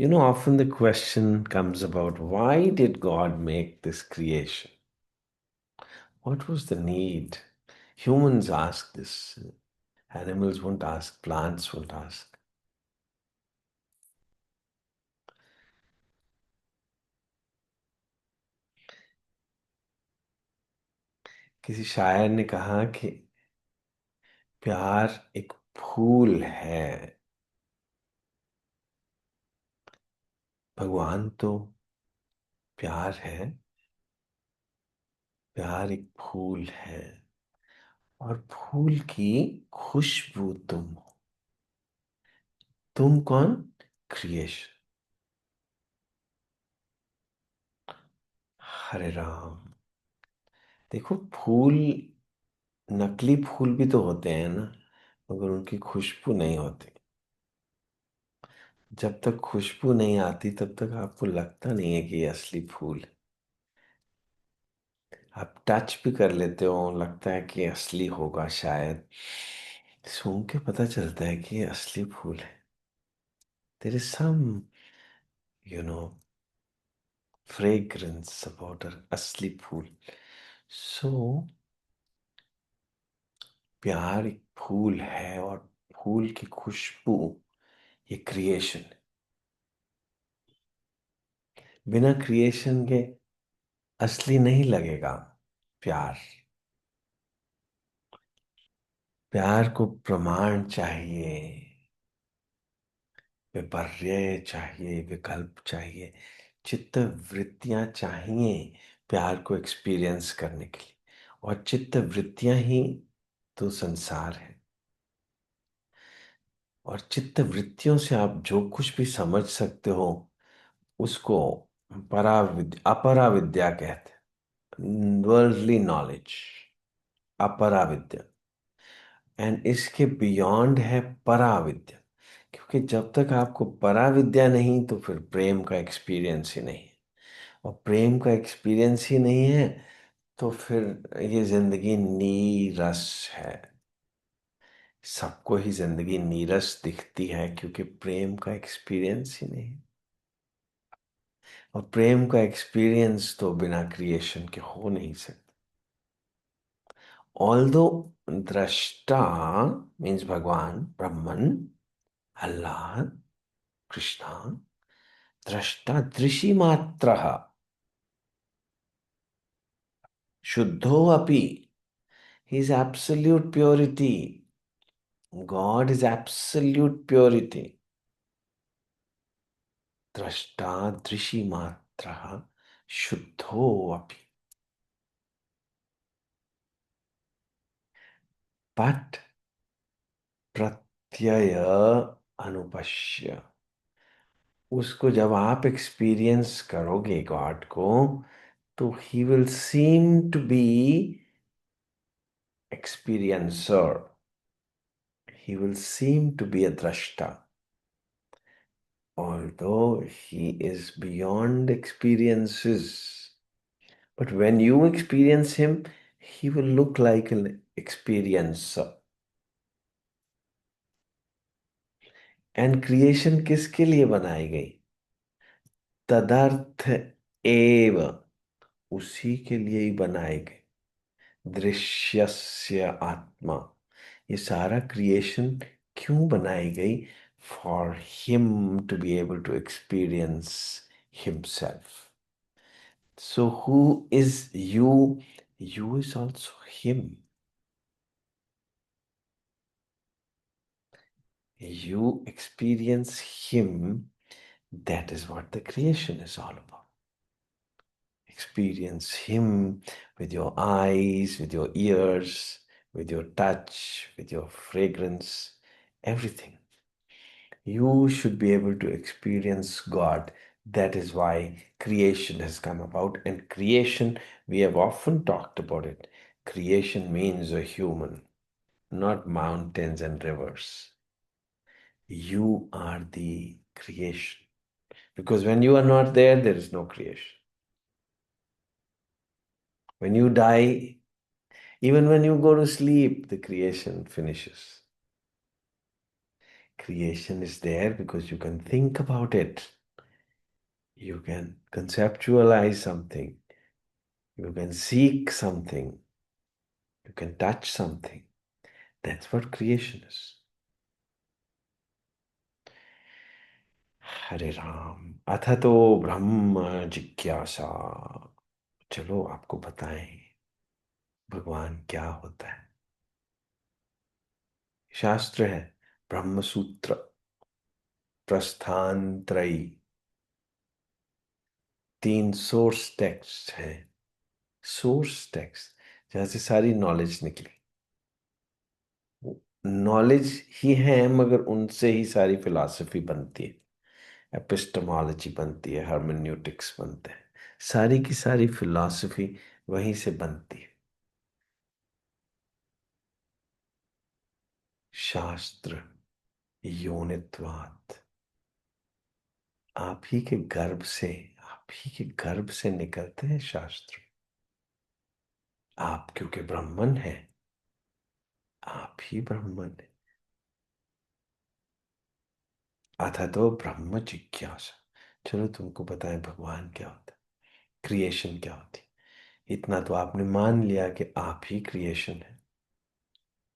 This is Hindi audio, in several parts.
Often the question comes about why did God make this creation? What was the need? Humans ask this. Animals won't ask, plants won't ask. किसी शायर ने कहा कि प्यार एक फूल है। भगवान तो प्यार है। प्यार एक फूल है और फूल की खुशबू तुम हो। तुम कौन? क्रिएशन। हरे राम। देखो, फूल, नकली फूल भी तो होते हैं ना, मगर उनकी खुशबू नहीं होती। जब तक खुशबू नहीं आती तब तक आपको लगता नहीं है कि ये असली फूल है। आप टच भी कर लेते हो, लगता है कि असली होगा शायद। सूंघ के पता चलता है कि ये असली फूल है। There is some you know fragrance about असली फूल। सो प्यार एक फूल है और फूल की खुशबू ये क्रिएशन है। बिना क्रिएशन के असली नहीं लगेगा प्यार। प्यार को प्रमाण चाहिए, विपर्य चाहिए, विकल्प चाहिए, चित्त वृत्तियां चाहिए प्यार को एक्सपीरियंस करने के लिए। और चित्त वृत्तियां ही तो संसार है। और चित्त वृत्तियों से आप जो कुछ भी समझ सकते हो उसको पराविद्या, अपरा विद्या कहते हैं। वर्ल्डली नॉलेज, अपरा विद्या। एंड इसके बियॉन्ड है पराविद्या। क्योंकि जब तक आपको पराविद्या नहीं तो फिर प्रेम का एक्सपीरियंस ही नहीं है। और प्रेम का एक्सपीरियंस ही नहीं है तो फिर ये जिंदगी नीरस है। सबको ही जिंदगी नीरस दिखती है क्योंकि प्रेम का एक्सपीरियंस ही नहीं। और प्रेम का एक्सपीरियंस तो बिना क्रिएशन के हो नहीं सकता। ऑल्दो दृष्टा मीन्स भगवान, ब्रह्मन, अल्लाह, कृष्णा, दृष्टा दृशि मात्र शुद्धो अपि, he is absolute purity. God is absolute purity. दृष्टा दृशि मात्र शुद्धो अपि। बट प्रत्यय अनुपश्य, उसको जब आप एक्सपीरियंस करोगे गॉड को, तो he will seem to be experiencer. He will seem to be a drashta, although he is beyond experiences. But when you experience him, he will look like an experiencer. And creation किसके लिए बनाई गई? तदर्थ एव, उसी के लिए ही बनाई गई। दृश्यस्य आत्मा, ये सारा क्रिएशन क्यों बनाई गई? For him to be able to experience himself. So who is you? You is also him. You experience him. That is what the creation is all about. Experience him with your eyes, with your ears, with your touch, with your fragrance, everything. You should be able to experience God. That is why creation has come about. And creation, we have often talked about it. Creation means a human, not mountains and rivers. You are the creation. Because when you are not there, there is no creation. When you die, even when you go to sleep, the creation finishes. Creation is there because you can think about it. You can conceptualize something. You can seek something. You can touch something. That's what creation is. हरे राम। अथ तो ब्रह्म जिज्ञासा। चलो आपको बताएं भगवान क्या होता है। शास्त्र है ब्रह्म सूत्र प्रस्थान त्रयी। 3 सोर्स टेक्स्ट हैं। सोर्स टेक्स्ट जहां से सारी नॉलेज निकली। नॉलेज ही है मगर उनसे ही सारी फिलॉसफी बनती है। एपिस्टेमोलॉजी बनती है, हर्मेन्यूटिक्स बनते हैं। सारी की सारी फिलॉसफी वहीं से बनती है। शास्त्र योनित्वात्। आप ही के गर्भ से, आप ही के गर्भ से निकलते हैं शास्त्र। आप क्योंकि ब्राह्मण हैं, आप ही ब्राह्मण हैं। अथा तो ब्रह्म जिज्ञासा। चलो तुमको बताएं भगवान क्या होता है, क्रिएशन क्या होती है। इतना तो आपने मान लिया कि आप ही क्रिएशन है।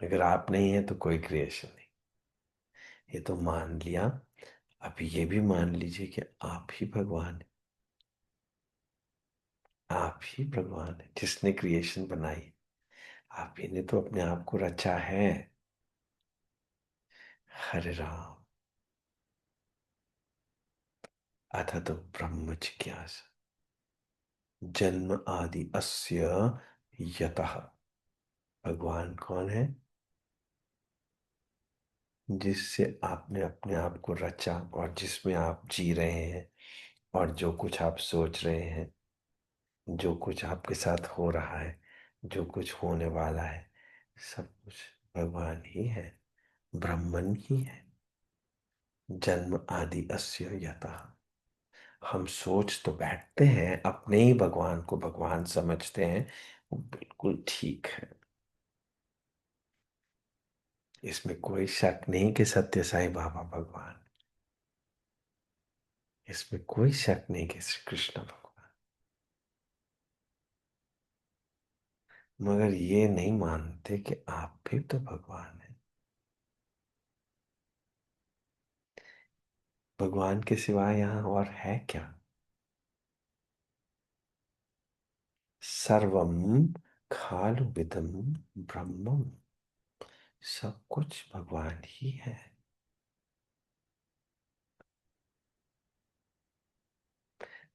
अगर आप नहीं है तो कोई क्रिएशन नहीं। ये तो मान लिया। अब ये भी मान लीजिए कि आप ही भगवान है। आप ही भगवान है जिसने क्रिएशन बनाई। आप ही ने तो अपने आप को रचा है। हरे राम। अथ तो ब्रह्म जिज्ञासा। जन्म आदि अस्य यतः। भगवान कौन है? जिससे आपने अपने आप को रचा और जिसमें आप जी रहे हैं। और जो कुछ आप सोच रहे हैं, जो कुछ आपके साथ हो रहा है, जो कुछ होने वाला है, सब कुछ भगवान ही है, ब्रह्मन ही है। जन्म आदि अस्य यतः। हम सोच तो बैठते हैं, अपने ही भगवान को भगवान समझते हैं। वो बिल्कुल ठीक है। इसमें कोई शक नहीं कि सत्य साईं बाबा भगवान। इसमें कोई शक नहीं कि श्री कृष्ण भगवान। मगर ये नहीं मानते कि आप भी तो भगवान हैं। भगवान के सिवाय यहाँ और है क्या? सर्वम खालु विदम ब्रह्मम। सब कुछ भगवान ही है।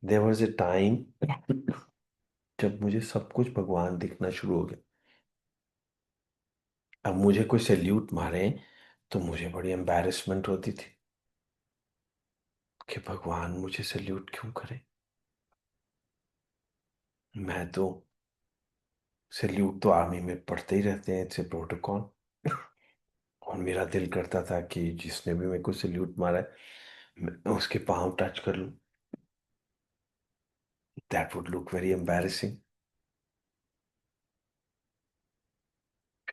देयर वॉज ए टाइम जब मुझे सब कुछ भगवान दिखना शुरू हो गया। अब मुझे कोई सैल्यूट मारे तो मुझे बड़ी एम्बैरेसमेंट होती थी कि भगवान मुझे सैल्यूट क्यों करे। मैं तो सैल्यूट तो आर्मी में पढ़ते ही रहते हैं, इट्स ए प्रोटोकॉल। और मेरा दिल करता था कि जिसने भी मेरे को सैल्यूट मारा है मैं उसके पाँव टच कर लूं। That would look very embarrassing.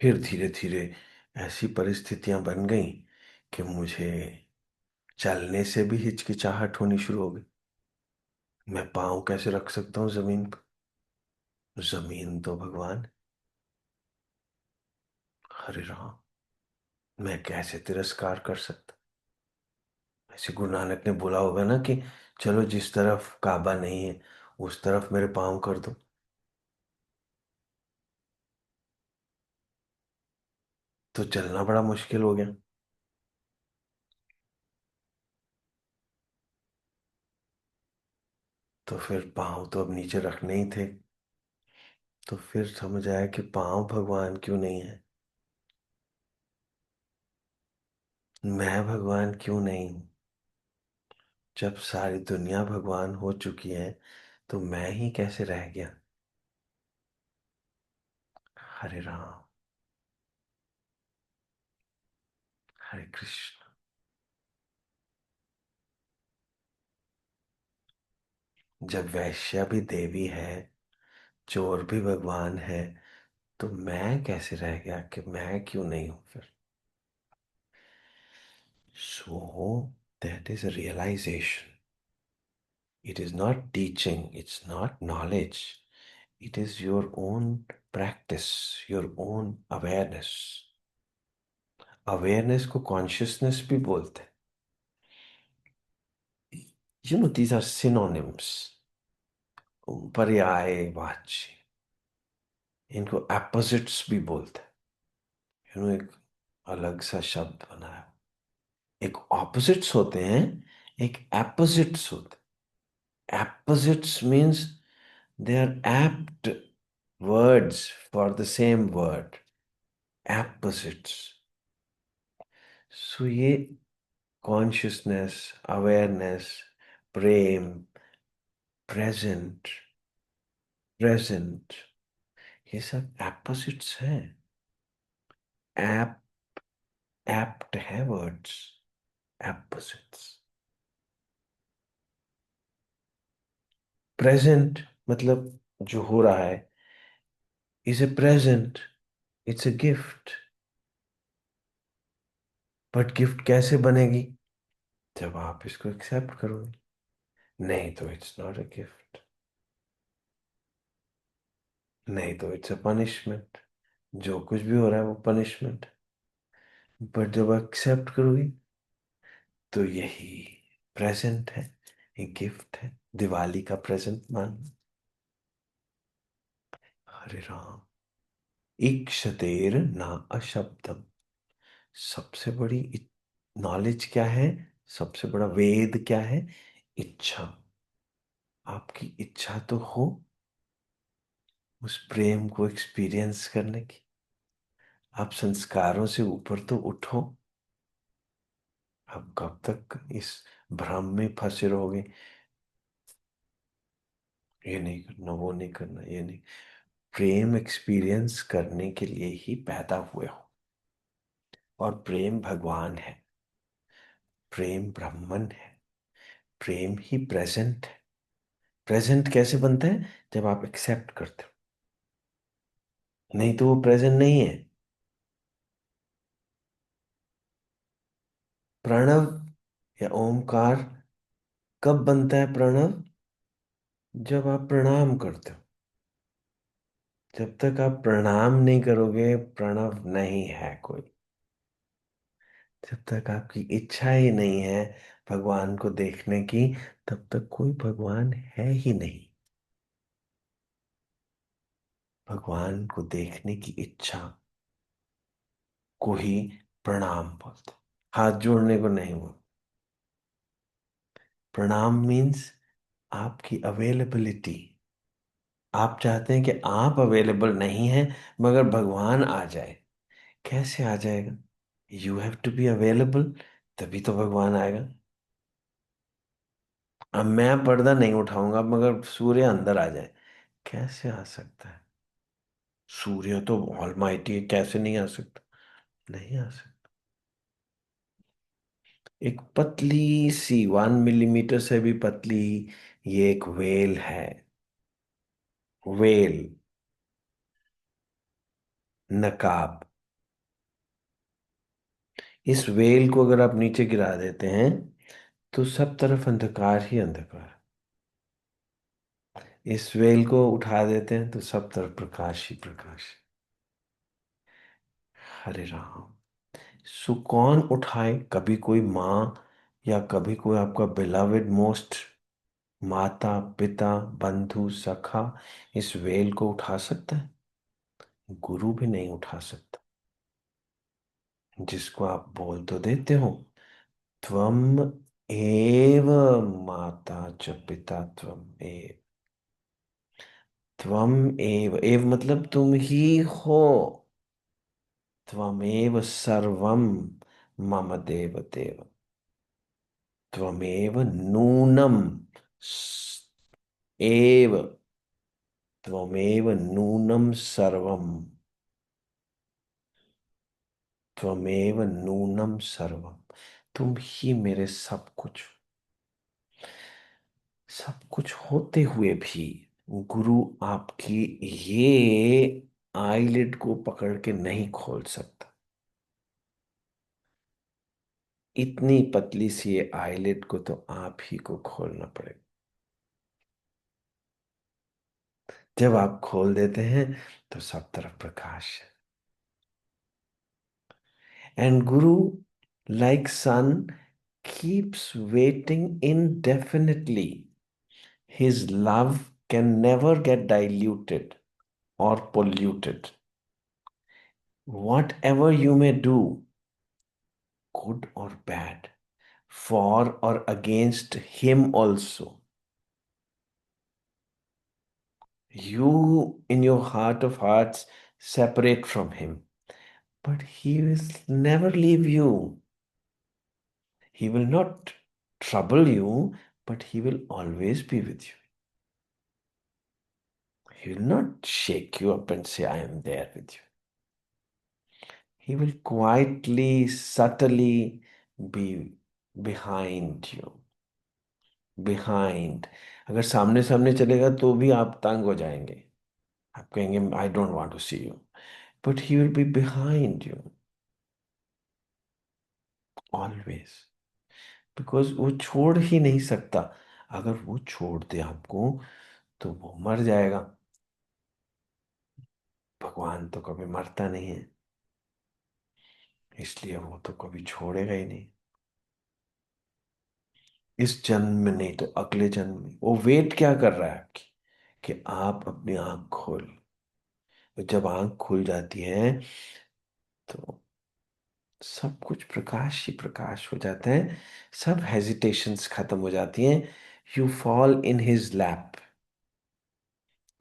फिर धीरे धीरे ऐसी परिस्थितियां बन गई कि मुझे चलने से भी हिचकिचाहट होनी शुरू हो गई। मैं पाँव कैसे रख सकता हूँ जमीन पर? जमीन तो भगवान। हरे राम। मैं कैसे तिरस्कार कर सकता? ऐसे गुरु नानक ने बोला होगा ना कि चलो जिस तरफ काबा नहीं है उस तरफ मेरे पाँव कर दो। तो चलना बड़ा मुश्किल हो गया। तो फिर पाँव तो अब नीचे रखने ही थे। तो फिर समझ आया कि पाँव भगवान क्यों नहीं है। मैं भगवान क्यों नहीं हूं? जब सारी दुनिया भगवान हो चुकी है तो मैं ही कैसे रह गया। हरे राम। हरे कृष्ण। जब वैश्या भी देवी है, चोर भी भगवान है, तो मैं कैसे रह गया कि मैं क्यों नहीं हूं फिर। So that is realization. It is not teaching, it's not knowledge. It is your own practice, your own awareness. Awareness को consciousness भी बोलते हैं. These are synonyms. पर्यायवाची. इनको opposites भी बोलते हैं. एक अलग सा शब्द बनाया. एक opposites होते हैं, एक opposites होते हैं. Opposites means they are apt words for the same word. Opposites. So ये consciousness, awareness, प्रेम, present, ये सब opposites हैं. Apt, apt है words. Opposites. Present मतलब जो हो रहा है is a present. It's a gift. But gift कैसे बनेगी? जब आप इसको accept करोगे. नहीं तो it's not a gift. नहीं तो it's a punishment. जो कुछ भी हो रहा है वो punishment. But जब accept करोगी तो यही प्रेजेंट है, एक गिफ्ट है. दिवाली का प्रेजेंट मान. हरे राम. इक्षतेर ना अशब्दम. सबसे बड़ी नॉलेज क्या है? सबसे बड़ा वेद क्या है? इच्छा. आपकी इच्छा तो हो उस प्रेम को एक्सपीरियंस करने की. आप संस्कारों से ऊपर तो उठो. आप कब तक इस भ्रम में फंसे रहोगे? ये नहीं करना, वो नहीं करना, ये नहीं. प्रेम एक्सपीरियंस करने के लिए ही पैदा हुए हो. और प्रेम भगवान है. प्रेम ब्रह्मन है. प्रेम ही प्रेजेंट है. प्रेजेंट कैसे बनता है? जब आप एक्सेप्ट करते हो. नहीं तो वो प्रेजेंट नहीं है. प्रणव या ओमकार कब बनता है? प्रणव जब आप प्रणाम करते हो. जब तक आप प्रणाम नहीं करोगे प्रणव नहीं है कोई. जब तक आपकी इच्छा ही नहीं है भगवान को देखने की, तब तक कोई भगवान है ही नहीं. भगवान को देखने की इच्छा को ही प्रणाम बोलते. हाथ जोड़ने को नहीं बोल. प्रणाम मीन्स आपकी अवेलेबिलिटी. आप चाहते हैं कि आप अवेलेबल नहीं हैं मगर भगवान आ जाए. कैसे आ जाएगा? You have to be available, तभी तो भगवान आएगा. अब मैं पर्दा नहीं उठाऊंगा मगर सूर्य अंदर आ जाए, कैसे आ सकता है? सूर्य तो ऑलमाइटी है, कैसे नहीं आ सकता? नहीं आ सकता. एक पतली सी 1 मिलीमीटर से भी पतली ये एक वेल है. वेल, नकाब. इस वेल को अगर आप नीचे गिरा देते हैं तो सब तरफ अंधकार ही अंधकार. इस वेल को उठा देते हैं तो सब तरफ प्रकाश ही प्रकाश. हरे राम. सो कौन उठाए? कभी कोई माँ या कभी कोई आपका बिलवेड मोस्ट माता पिता बंधु सखा इस वेल को उठा सकता है? गुरु भी नहीं उठा सकता. जिसको आप बोल तो देते हो, त्वम एव माता च पिता त्वम एव. त्वम एव, एव मतलब तुम ही हो. त्वमेव सर्वम मम देव देव. त्वमेव नूनम एव. त्वमेव नूनम सर्वम. त्वमेव नूनम सर्वम. तुम ही मेरे सब कुछ. सब कुछ होते हुए भी गुरु आपकी ये आईलिड को पकड़ के नहीं खोल सकता. इतनी पतली सी ये आईलिड को तो आप ही को खोलना पड़ेगा. जब आप खोल देते हैं तो सब तरफ प्रकाश है। And Guru, like sun, keeps waiting indefinitely. His love can never get diluted or polluted. Whatever you may do, good or bad, for or against him also, you in your heart of hearts separate from him, but he will never leave you. He will not trouble you, but he will always be with you. He will not shake you up and say, I am there with you. He will quietly, subtly be behind you. Behind. अगर सामने सामने चलेगा तो भी आप तंग हो जाएंगे, आप कहेंगे I don't want to see you, but he will be behind you always, because वो छोड़ ही नहीं सकता। अगर वो छोड़ दे आपको तो वो मर जाएगा। भगवान तो कभी मरता नहीं है, इसलिए वो तो कभी छोड़ेगा ही नहीं। इस जन्म में नहीं तो अगले जन्म में वो वेट क्या कर रहा है आपकी, कि आप अपनी आंख खोल। तो जब आंख खुल जाती है तो सब कुछ प्रकाश ही प्रकाश हो जाता है। सब हेजिटेशंस खत्म हो जाती हैं। You fall in his lap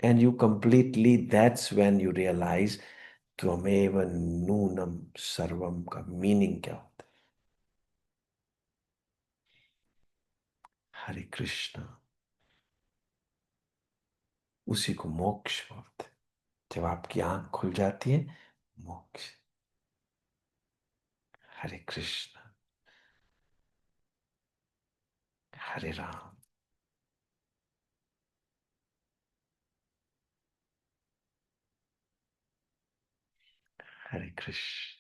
and you completely, that's when you realize त्वमेव नूनम सर्वम का मीनिंग क्या होता है। हरे कृष्णा। उसी को मोक्ष बोलते हैं। जब आपकी आंख खुल जाती है, मोक्ष। हरे कृष्ण। हरे राम। हरे कृष्ण।